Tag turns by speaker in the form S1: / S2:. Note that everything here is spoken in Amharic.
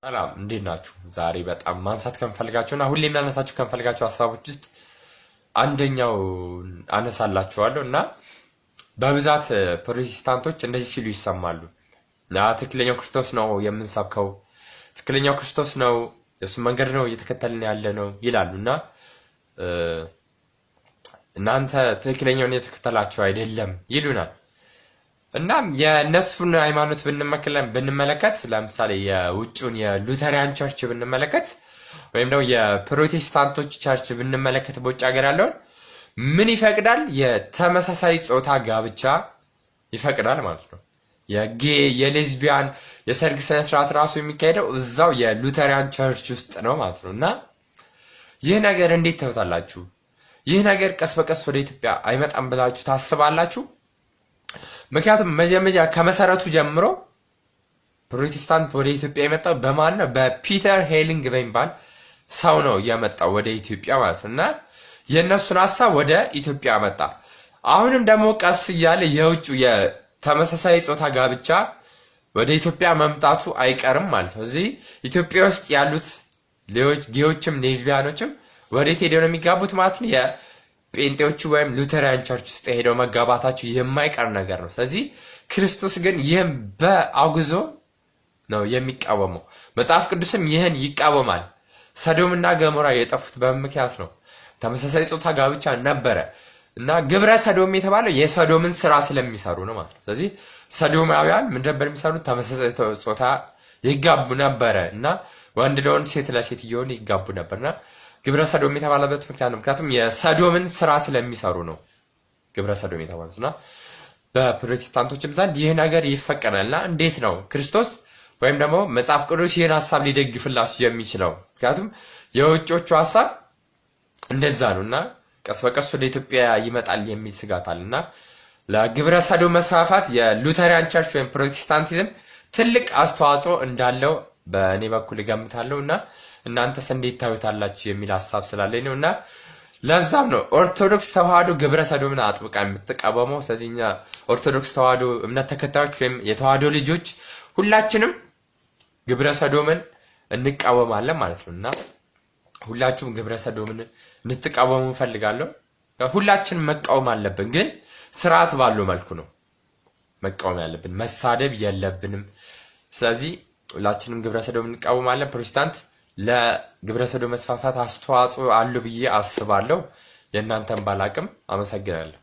S1: ሰላም እንዴት ናችሁ? ዛሬ በጣም ማንሳት ከንፈልጋቸውና ሁሌም ላነሳችሁ ከንፈልጋቸው ሀሳቦች ውስጥ አንደኛው አነሳላችኋለሁ እና በብዛት ፕሮቴስታንቶች እንደዚህ ሲሉ ይሰማሉ። ትክክለኛው ክርስቶስ ነው የምንሰብከው፣ ትክክለኛው ክርስቶስ ነው፣ የእሱ መንገድ ነው እየተከተልን ያለ ነው ይላሉ እና እናንተ ትክክለኛውን እየተከተላችሁ አይደለም ይሉናል። እናም የእነሱን ሃይማኖት ብንመለከት ለምሳሌ የውጭውን የሉተሪያን ቸርች ብንመለከት ወይም ደግሞ የፕሮቴስታንቶች ቸርች ብንመለከት በውጭ ሀገር ያለውን ምን ይፈቅዳል? የተመሳሳይ ጾታ ጋብቻ ይፈቅዳል ማለት ነው። የጌ የሌዝቢያን የሰርግ ስነስርዓት ራሱ የሚካሄደው እዛው የሉተሪያን ቸርች ውስጥ ነው ማለት ነው። እና ይህ ነገር እንዴት ተውታላችሁ? ይህ ነገር ቀስ በቀስ ወደ ኢትዮጵያ አይመጣም ብላችሁ ታስባላችሁ? ምክንያቱም መጀመሪያ ከመሰረቱ ጀምሮ ፕሮቴስታንት ወደ ኢትዮጵያ የመጣው በማን ነው? በፒተር ሄሊንግ በሚባል ሰው ነው የመጣው ወደ ኢትዮጵያ ማለት ነው። እና የእነሱን ሀሳብ ወደ ኢትዮጵያ መጣ። አሁንም ደግሞ ቀስ እያለ የውጭ የተመሳሳይ ጾታ ጋብቻ ወደ ኢትዮጵያ መምጣቱ አይቀርም ማለት ነው። እዚህ ኢትዮጵያ ውስጥ ያሉት ጌዎችም ሌዝቢያኖችም ወዴት ሄደው ነው የሚጋቡት ማለት ነው? ጴንጤዎቹ ወይም ሉተሪያን ቸርች ውስጥ ሄደው መጋባታቸው የማይቀር ነገር ነው። ስለዚህ ክርስቶስ ግን ይህን በአውግዞ ነው የሚቃወመው። መጽሐፍ ቅዱስም ይህን ይቃወማል። ሰዶምና ገሞራ የጠፉት በምክንያት ነው። ተመሳሳይ ጾታ ጋብቻ ነበረ እና ግብረ ሰዶም የተባለው የሰዶምን ስራ ስለሚሰሩ ነው ማለት ነው። ስለዚህ ሰዶማውያን ምን ነበር የሚሰሩት? ተመሳሳይ ጾታ ይጋቡ ነበረ እና ወንድ ለወንድ ሴት ለሴት እየሆኑ ይጋቡ ነበርና ግብረ ሰዶም የተባለበት ምክንያት ነው። ምክንያቱም የሰዶምን ስራ ስለሚሰሩ ነው ግብረ ሰዶም የተባሉት እና በፕሮቴስታንቶችም ዘንድ ይህ ነገር ይፈቀዳል። እና እንዴት ነው ክርስቶስ ወይም ደግሞ መጽሐፍ ቅዱስ ይህን ሀሳብ ሊደግፍላችሁ የሚችለው? ምክንያቱም የውጮቹ ሀሳብ እንደዛ ነው እና ቀስ በቀስ ወደ ኢትዮጵያ ይመጣል የሚል ስጋት አለ እና ለግብረ ሰዶም መስፋፋት የሉተሪያን ቸርች ወይም ፕሮቴስታንቲዝም ትልቅ አስተዋጽኦ እንዳለው በእኔ በኩል እገምታለሁ እና እናንተስ እንዴት ታዩታላችሁ የሚል ሀሳብ ስላለኝ ነው። እና ለዛም ነው ኦርቶዶክስ ተዋህዶ ግብረ ሰዶምን አጥብቃ የምትቃወመው። ስለዚህ እኛ ኦርቶዶክስ ተዋህዶ እምነት ተከታዮች ወይም የተዋህዶ ልጆች ሁላችንም ግብረ ሰዶምን እንቃወማለን ማለት ነው። እና ሁላችሁም ግብረ ሰዶምን እንድትቃወሙ እንፈልጋለሁ። ሁላችንም መቃወም አለብን፣ ግን ስርዓት ባለው መልኩ ነው መቃወም ያለብን። መሳደብ የለብንም። ስለዚህ ሁላችንም ግብረ ሰዶምን እንቃወማለን። ፕሮቴስታንት ለግብረ ሰዶም መስፋፋት አስተዋጽኦ አለው ብዬ አስባለሁ። የእናንተን ባላቅም አመሰግናለሁ።